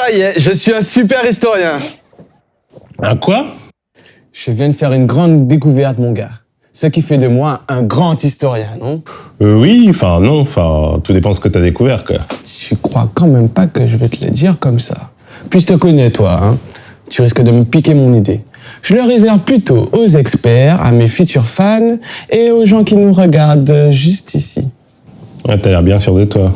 Ça y est, je suis un super historien. Un quoi? Je viens de faire une grande découverte, mon gars. Ce qui fait de moi un grand historien, non? Oui, non, tout dépend de ce que t'as découvert, quoi. Tu crois quand même pas que je vais te le dire comme ça. Puis je te connais, toi, hein. Tu risques de me piquer mon idée. Je le réserve plutôt aux experts, à mes futurs fans et aux gens qui nous regardent juste ici. Ouais, t'as l'air bien sûr de toi.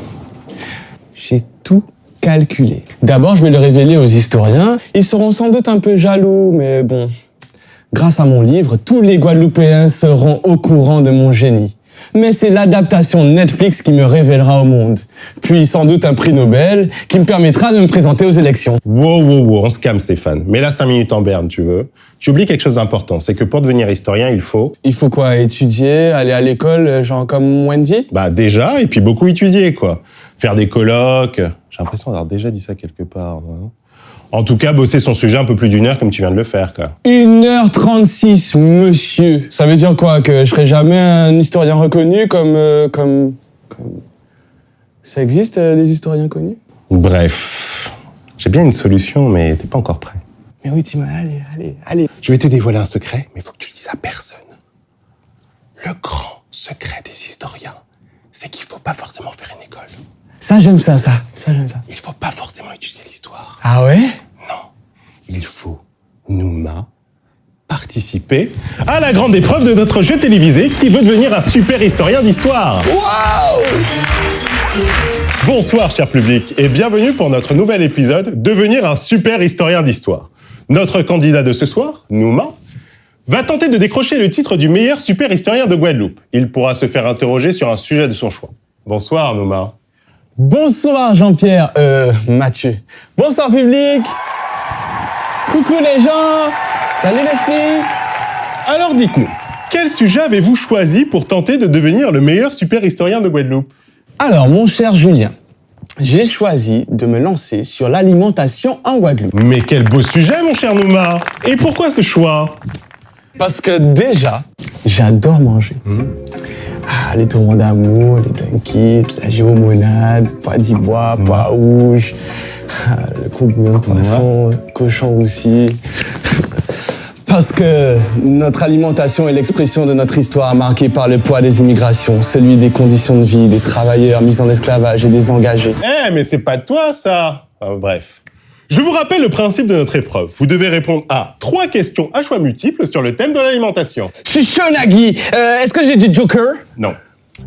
J'ai tout calculé. D'abord, je vais le révéler aux historiens. Ils seront sans doute un peu jaloux, mais bon. Grâce à mon livre, tous les Guadeloupéens seront au courant de mon génie. Mais c'est l'adaptation Netflix qui me révélera au monde. Puis sans doute un prix Nobel qui me permettra de me présenter aux élections. Wow, on se calme, Stéphane. Mais là, 5 minutes en berne, tu veux. Tu oublies quelque chose d'important, c'est que pour devenir historien, il faut... Il faut quoi? Étudier? Aller à l'école, genre comme Wendy? Bah déjà, et puis beaucoup étudier, quoi. Faire des colloques... J'ai l'impression d'avoir déjà dit ça quelque part, non? En tout cas, bosser son sujet un peu plus d'1 heure comme tu viens de le faire, quoi. 1h36, monsieur. Ça veut dire quoi? Que je serai jamais un historien reconnu comme... Ça existe, des historiens connus? Bref, j'ai bien une solution, mais t'es pas encore prêt. Mais oui, dis-moi, allez. Je vais te dévoiler un secret, mais il faut que tu le dises à personne. Le grand secret des historiens, c'est qu'il faut pas forcément faire une école. Ça, j'aime ça. Il faut pas forcément étudier l'histoire. Ah ouais? Non. Il faut, Nouma, participer à la grande épreuve de notre jeu télévisé qui veut devenir un super historien d'histoire. Waouh! Bonsoir, cher public, et bienvenue pour notre nouvel épisode « Devenir un super historien d'histoire ». Notre candidat de ce soir, Nouma, va tenter de décrocher le titre du meilleur super historien de Guadeloupe. Il pourra se faire interroger sur un sujet de son choix. Bonsoir, Nouma. Bonsoir Jean-Pierre, Mathieu. Bonsoir public. Coucou les gens. Salut les filles. Alors dites-nous, quel sujet avez-vous choisi pour tenter de devenir le meilleur super historien de Guadeloupe? Alors mon cher Julien, j'ai choisi de me lancer sur l'alimentation en Guadeloupe. Mais quel beau sujet mon cher Nouma. Et pourquoi ce choix? Parce que déjà, j'adore manger. Ah, les tourments d'amour, les dunkies, la géomonade, pois d'ivoire, pois rouge, le courbouillon de poisson, cochon aussi. Parce que notre alimentation est l'expression de notre histoire marquée par le poids des immigrations, celui des conditions de vie, des travailleurs mis en esclavage et des engagés. Mais c'est pas de toi, ça. Bref. Je vous rappelle le principe de notre épreuve. Vous devez répondre à 3 questions à choix multiples sur le thème de l'alimentation. Je suis chaud, Nagui. Est-ce que j'ai du joker? Non.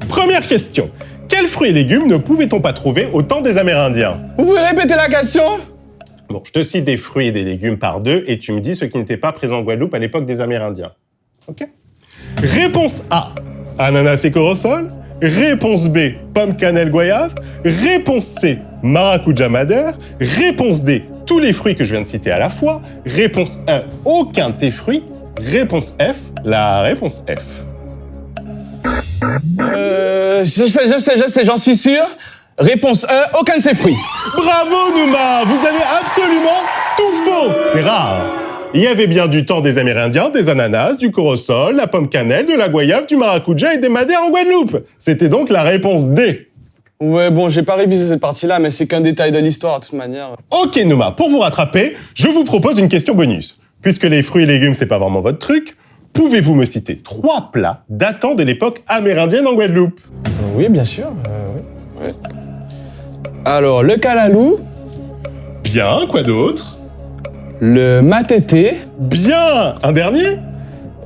Première question. Quels fruits et légumes ne pouvait-on pas trouver au temps des Amérindiens? Vous pouvez répéter la question? Bon, je te cite des fruits et des légumes par 2 et tu me dis ce qui n'était pas présent en Guadeloupe à l'époque des Amérindiens. Ok? Réponse A, ananas et corosol. Réponse B, pomme, cannelle, goyave. Réponse C, maracuja madère. Réponse D, tous les fruits que je viens de citer à la fois. Réponse 1, aucun de ces fruits. Réponse F, la réponse F. Je sais, j'en suis sûr. Réponse E, aucun de ces fruits. Bravo Nouma, vous avez absolument tout faux. C'est rare. Il y avait bien du temps des Amérindiens, des ananas, du corosol, la pomme cannelle, de la goyave, du maracuja et des madères en Guadeloupe. C'était donc la réponse D. Ouais, bon, j'ai pas révisé cette partie-là, mais c'est qu'un détail de l'histoire, de toute manière. Ok Nouma, pour vous rattraper, je vous propose une question bonus. Puisque les fruits et légumes, c'est pas vraiment votre truc, pouvez-vous me citer 3 plats datant de l'époque amérindienne en Guadeloupe? Oui, bien sûr. Oui. Alors, le calalou. Bien, quoi d'autre? Le matété. Bien, un dernier?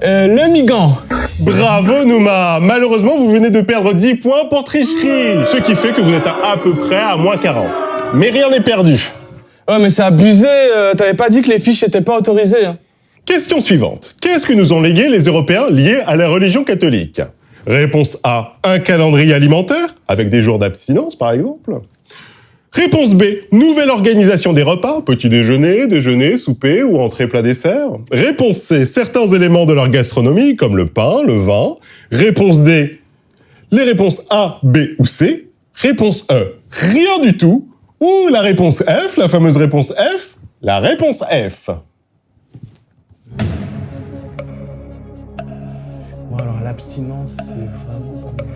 Le migan. Bravo Nouma. Malheureusement, vous venez de perdre 10 points pour tricherie. Ce qui fait que vous êtes à peu près à moins 40. Mais rien n'est perdu. Oh, mais c'est abusé. T'avais pas dit que les fiches n'étaient pas autorisées. Hein. Question suivante. Qu'est-ce que nous ont légué les Européens liés à la religion catholique? Réponse A, un calendrier alimentaire, avec des jours d'abstinence par exemple. Réponse B, nouvelle organisation des repas, petit déjeuner, déjeuner, souper ou entrée plat dessert. Réponse C, certains éléments de leur gastronomie, comme le pain, le vin. Réponse D, les réponses A, B ou C. Réponse E, rien du tout. Ou la réponse F, la fameuse réponse F, la réponse F. Bon, alors l'abstinence, c'est vraiment pas mon truc.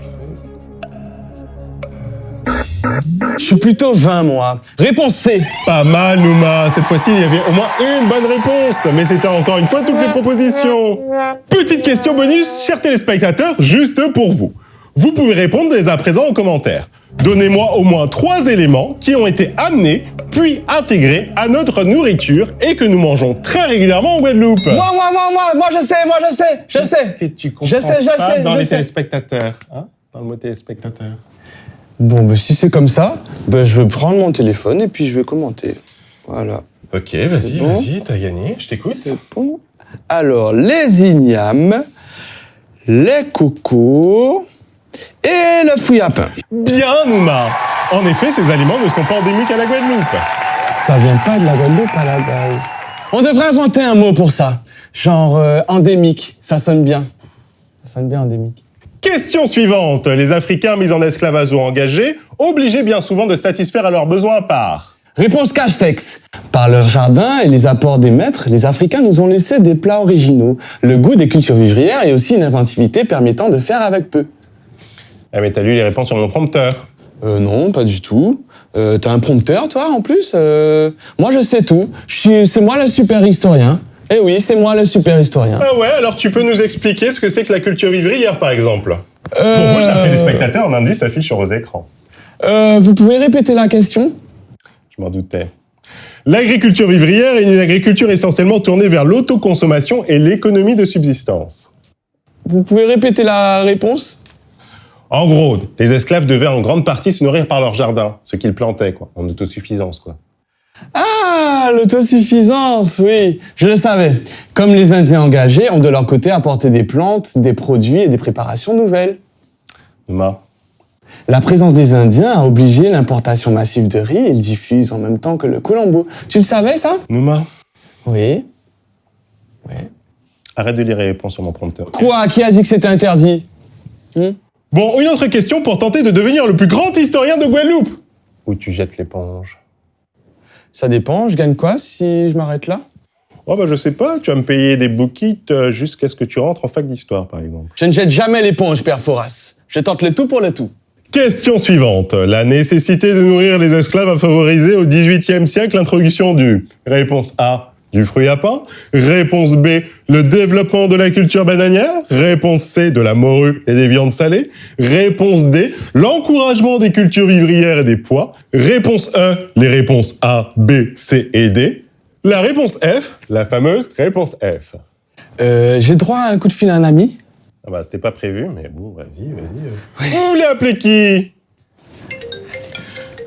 Je suis plutôt vin, moi. Réponse C. Pas mal, Nouma. Cette fois-ci, il y avait au moins une bonne réponse. Mais c'était encore une fois toutes les propositions. Petite question bonus, chers téléspectateurs, juste pour vous. Vous pouvez répondre dès à présent en commentaire. Donnez-moi au moins 3 éléments qui ont été amenés, puis intégrés à notre nourriture et que nous mangeons très régulièrement en Guadeloupe. Moi, je sais. Qu'est-ce que tu comprends Je sais, dans je les sais. téléspectateurs, hein? Dans le mot téléspectateur. Bon, ben, si c'est comme ça, ben, je vais prendre mon téléphone et puis je vais commenter. Voilà. Ok, vas-y, bon. t'as gagné, je t'écoute. C'est bon. Alors, les ignames, les cocos et le fruit à pain. Bien, Nouma. En effet, ces aliments ne sont pas endémiques à la Guadeloupe. Ça vient pas de la Guadeloupe à la base. On devrait inventer un mot pour ça. Genre endémique. Ça sonne bien. Ça sonne bien, endémique. Question suivante. Les Africains mis en esclavage ou engagés, obligés bien souvent de satisfaire à leurs besoins par... Réponse cache-texte. Par leur jardin et les apports des maîtres, les Africains nous ont laissé des plats originaux, le goût des cultures vivrières et aussi une inventivité permettant de faire avec peu. Ah mais t'as lu les réponses sur mon prompteur. Non, pas du tout. T'as un prompteur, toi, en plus Moi, je sais tout. C'est moi le super historien. Eh oui, c'est moi le super historien. Ah ouais, alors tu peux nous expliquer ce que c'est que la culture vivrière, par exemple? Pour vous, chers téléspectateurs, un indice s'affiche sur vos écrans. Vous pouvez répéter la question? Je m'en doutais. L'agriculture vivrière est une agriculture essentiellement tournée vers l'autoconsommation et l'économie de subsistance. Vous pouvez répéter la réponse? En gros, les esclaves devaient en grande partie se nourrir par leur jardin, ce qu'ils plantaient, quoi, en autosuffisance, quoi. Ah, l'autosuffisance, oui, je le savais. Comme les Indiens engagés ont de leur côté apporté des plantes, des produits et des préparations nouvelles. Nouma. La présence des Indiens a obligé l'importation massive de riz et ils diffusent en même temps que le colombo. Tu le savais, ça? Nouma. Oui. Arrête de lire les réponses sur mon prompteur. Quoi? Qui a dit que c'était interdit? Bon, une autre question pour tenter de devenir le plus grand historien de Guadeloupe. Où tu jettes l'éponge? Ça dépend, je gagne quoi si je m'arrête là? Oh bah je sais pas, tu vas me payer des bouquets jusqu'à ce que tu rentres en fac d'histoire, par exemple. Je ne jette jamais l'éponge, Père Fouras. Je tente le tout pour le tout. Question suivante. La nécessité de nourrir les esclaves a favorisé au XVIIIe siècle l'introduction du... Réponse A, du fruit à pain. Réponse B, le développement de la culture bananière. Réponse C, de la morue et des viandes salées. Réponse D, l'encouragement des cultures vivrières et des pois. Réponse E, les réponses A, B, C et D. La réponse F, la fameuse réponse F. J'ai droit à un coup de fil à un ami? Ah bah c'était pas prévu, mais bon, vas-y. Vous voulez appeler qui?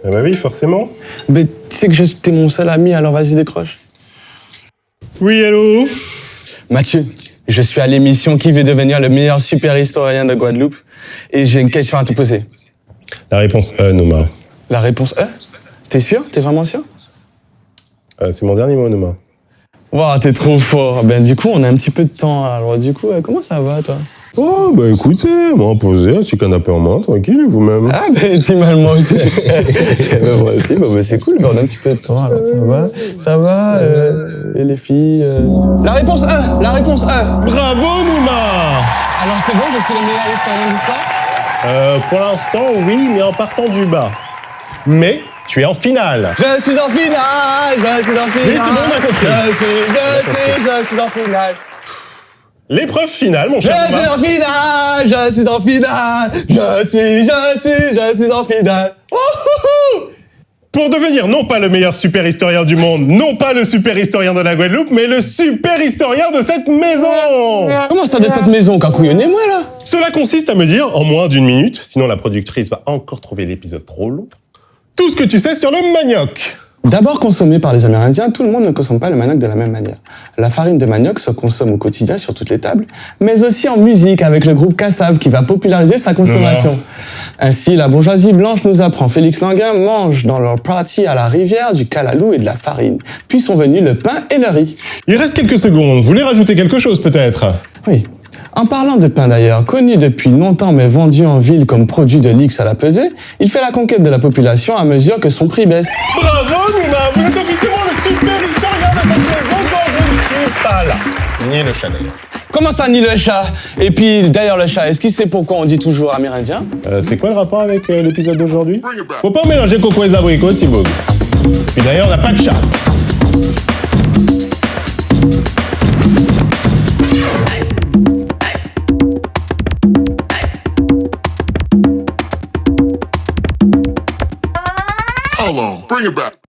Ah bah oui, forcément. Mais tu sais que t'es mon seul ami, alors vas-y, décroche. Oui, allô? Mathieu, je suis à l'émission Qui veut devenir le meilleur super historien de Guadeloupe et j'ai une question à te poser. La réponse E, Nouma. La réponse E? T'es sûr? T'es vraiment sûr? C'est mon dernier mot, Nouma. Wow, t'es trop fort. Ben du coup, on a un petit peu de temps. Alors du coup, comment ça va, toi? Oh, bah écoutez, moi posé, un petit canapé en main, tranquille, vous-même. Ah ben tu m'as moi aussi. Ben, moi aussi, ben, c'est cool, ben, on a un petit peu de temps, alors ça va, et les filles... La réponse E! La réponse E! Bravo, Nouma! Alors c'est bon, je suis le meilleur historien d'histoire? Pour l'instant, oui, mais en partant du bas. Mais tu es en finale. Je suis en finale! Je suis en finale! Oui, c'est bon, on a compris. Je suis en finale! L'épreuve finale, mon cher Je suis Nouma. en finale! Je suis en finale! Je suis en finale! Wouhou! Pour devenir non pas le meilleur super historien du monde, non pas le super historien de la Guadeloupe, mais le super historien de cette maison! Comment ça de cette maison, cacouillonnez-moi là? Cela consiste à me dire, en moins d'1 minute, sinon la productrice va encore trouver l'épisode trop long, tout ce que tu sais sur le manioc. D'abord consommé par les Amérindiens, tout le monde ne consomme pas le manioc de la même manière. La farine de manioc se consomme au quotidien sur toutes les tables, mais aussi en musique avec le groupe Kassav qui va populariser sa consommation. Ainsi, la bourgeoisie blanche nous apprend Félix Languin mange dans leur party à la rivière du calalou et de la farine. Puis sont venus le pain et le riz. Il reste quelques secondes, vous voulez rajouter quelque chose peut-être? Oui. En parlant de pain d'ailleurs, connu depuis longtemps mais vendu en ville comme produit de luxe à la pesée, il fait la conquête de la population à mesure que son prix baisse. Bravo Nouma, vous êtes officiellement le super historien de cette maison quand je ne suis pas là. Ni le chat d'ailleurs. Comment ça, ni le chat? Et puis, d'ailleurs, le chat, est-ce qu'il sait pourquoi on dit toujours amérindien? C'est quoi le rapport avec l'épisode d'aujourd'hui? Faut pas mélanger coco et abricots, Thibaut. Puis d'ailleurs, on n'a pas de chat. Hold on, bring it back.